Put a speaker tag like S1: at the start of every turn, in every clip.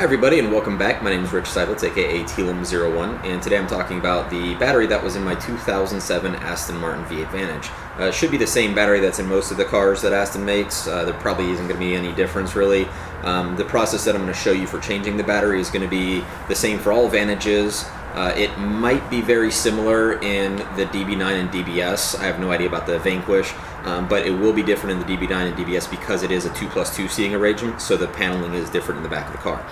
S1: Hi everybody and welcome back. My name is Rich Seidlitz, aka Telum01, and today I'm talking about the battery that was in my 2007 Aston Martin V8 Vantage. It should be the same battery that's in most of the cars that Aston makes. There probably isn't going to be any difference really. The process that I'm going to show you for changing the battery is going to be the same for all Vantages. It might be very similar in the DB9 and DBS. I have no idea about the Vanquish, but it will be different in the DB9 and DBS because it is a 2+2 seating arrangement, so the paneling is different in the back of the car.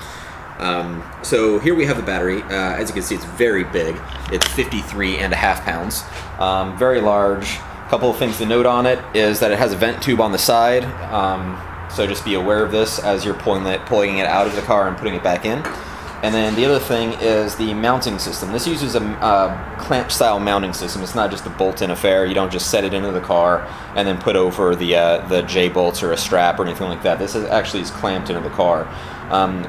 S1: So here we have the battery. As you can see, it's very big. It's 53.5 pounds. Very large. A couple of things to note on it is that it has a vent tube on the side, so just be aware of this as you're pulling it out of the car and putting it back in. And then the other thing is the mounting system. This uses a clamp style mounting system. It's not just a bolt-in affair. You don't just set it into the car and then put over the J-bolts or a strap or anything like that. This actually is clamped into the car.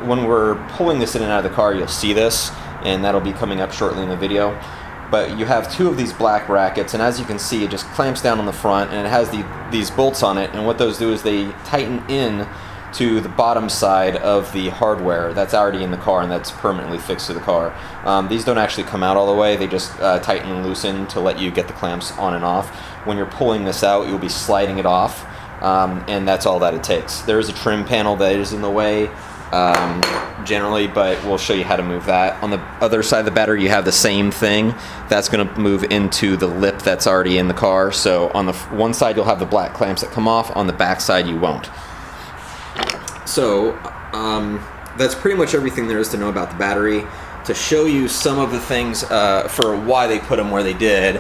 S1: When we're pulling this in and out of the car, you'll see this, and that'll be coming up shortly in the video. But you have two of these black brackets, and as you can see, it just clamps down on the front, and it has these bolts on it, and what those do is they tighten in to the bottom side of the hardware that's already in the car and that's permanently fixed to the car. These don't actually come out all the way, they just tighten and loosen to let you get the clamps on and off. When you're pulling this out, you'll be sliding it off, and that's all that it takes. There is a trim panel that is in the way generally, but we'll show you how to move that. On the other side of the battery, you have the same thing. That's going to move into the lip that's already in the car. So on the one side, you'll have the black clamps that come off. On the back side, you won't. So that's pretty much everything there is to know about the battery. To show you some of the things for why they put them where they did,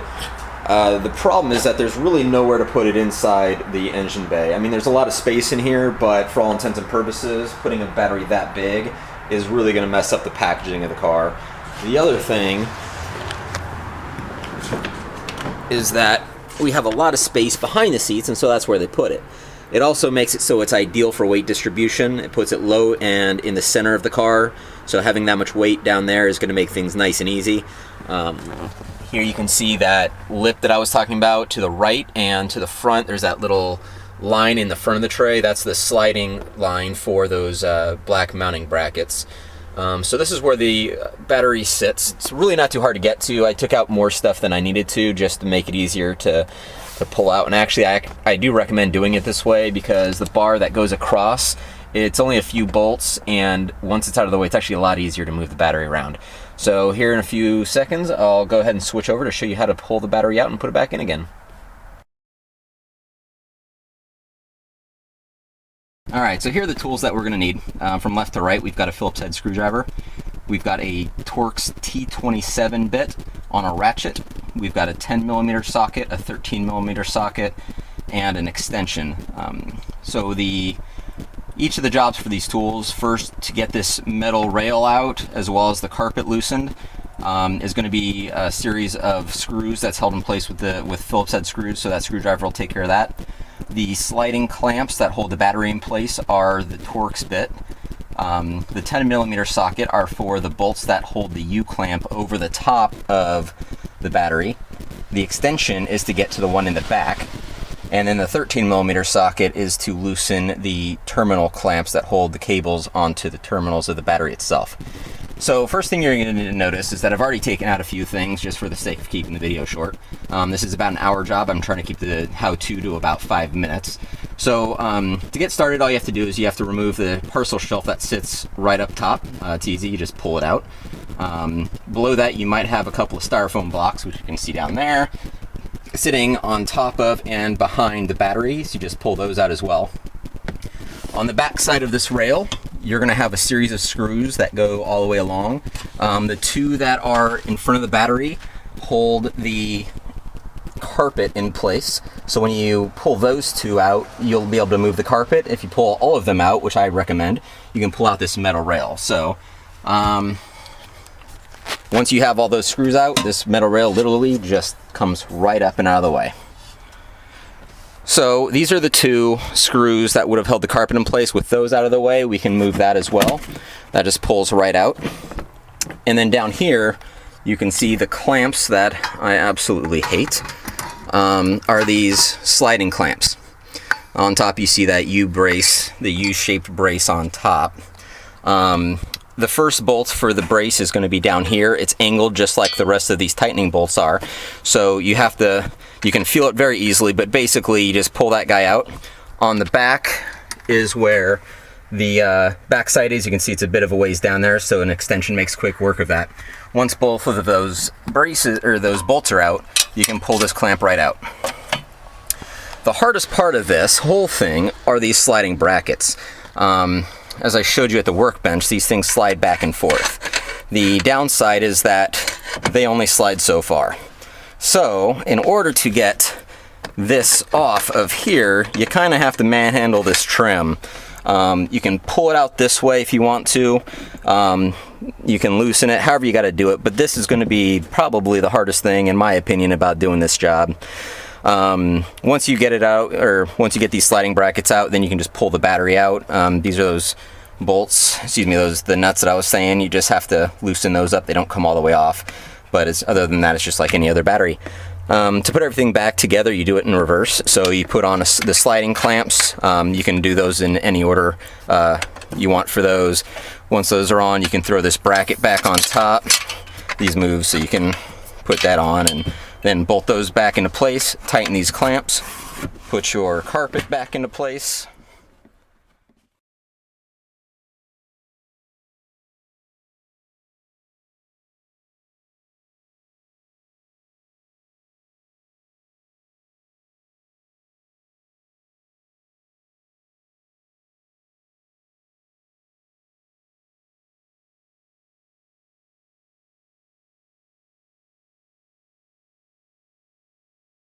S1: the problem is that there's really nowhere to put it inside the engine bay. I mean, there's a lot of space in here, but for all intents and purposes, putting a battery that big is really going to mess up the packaging of the car. The other thing is that we have a lot of space behind the seats, and so that's where they put it. It also makes it so it's ideal for weight distribution. It puts it low and in the center of the car, so having that much weight down there is going to make things nice and easy. Here you can see that lip that I was talking about to the right, and to the front there's that little line in the front of the tray. That's the sliding line for those black mounting brackets. So this is where the battery sits. It's really not too hard to get to. I took out more stuff than I needed to just to make it easier to pull out, and actually I do recommend doing it this way because the bar that goes across, it's only a few bolts, and once it's out of the way, it's actually a lot easier to move the battery around. So here in a few seconds, I'll go ahead and switch over to show you how to pull the battery out and put it back in again. Alright, so here are the tools that we're going to need. From left to right, we've got a Phillips head screwdriver. We've got a Torx T27 bit on a ratchet. We've got a 10mm socket, a 13mm socket, and an extension. Each of the jobs for these tools, first to get this metal rail out as well as the carpet loosened, is going to be a series of screws that's held in place with Phillips head screws, so that screwdriver will take care of that. The sliding clamps that hold the battery in place are the Torx bit. The 10mm socket are for the bolts that hold the U-clamp over the top of the battery. The extension is to get to the one in the back. And then the 13mm socket is to loosen the terminal clamps that hold the cables onto the terminals of the battery itself. So first thing you're going to notice is that I've already taken out a few things just for the sake of keeping the video short. This is about an hour job. I'm trying to keep the how-to to about 5 minutes. So to get started, all you have to do is you have to remove the parcel shelf that sits right up top. It's easy, you just pull it out. Below that you might have a couple of styrofoam blocks, which you can see down there, sitting on top of and behind the battery, so you just pull those out as well. On the back side of this rail, you're going to have a series of screws that go all the way along. The two that are in front of the battery hold the carpet in place, so when you pull those two out, you'll be able to move the carpet. If you pull all of them out, which I recommend, you can pull out this metal rail. So once you have all those screws out, this metal rail literally just comes right up and out of the way. So these are the two screws that would have held the carpet in place. With those out of the way, we can move that as well. That just pulls right out. And then down here, you can see the clamps that I absolutely hate are these sliding clamps. On top you see that U-brace, the U-shaped brace on top.
S2: the first bolt for the brace is going to be down here. It's angled just like the rest of these tightening bolts are. So you can feel it very easily, but basically you just pull that guy out. On the back is where the back side is. You can see it's a bit of a ways down there, so an extension makes quick work of that. Once both of those braces or those bolts are out, you can pull this clamp right out. The hardest part of this whole thing are these sliding brackets. As I showed you at the workbench, these things slide back and forth. The downside is that they only slide so far. So in order to get this off of here, you kind of have to manhandle this trim. You can pull it out this way if you want to. You can loosen it, however you got to do it, but this is going to be probably the hardest thing in my opinion about doing this job. Once you get it out, or once you get these sliding brackets out, then you can just pull the battery out. These are those bolts, the nuts that I was saying. You just have to loosen those up. They don't come all the way off, but other than that, it's just like any other battery. To put everything back together, you do it in reverse. So you put on the sliding clamps. You can do those in any order you want for those. Once those are on, you can throw this bracket back on top. These move, so you can put that on and then bolt those back into place, tighten these clamps, put your carpet back into place.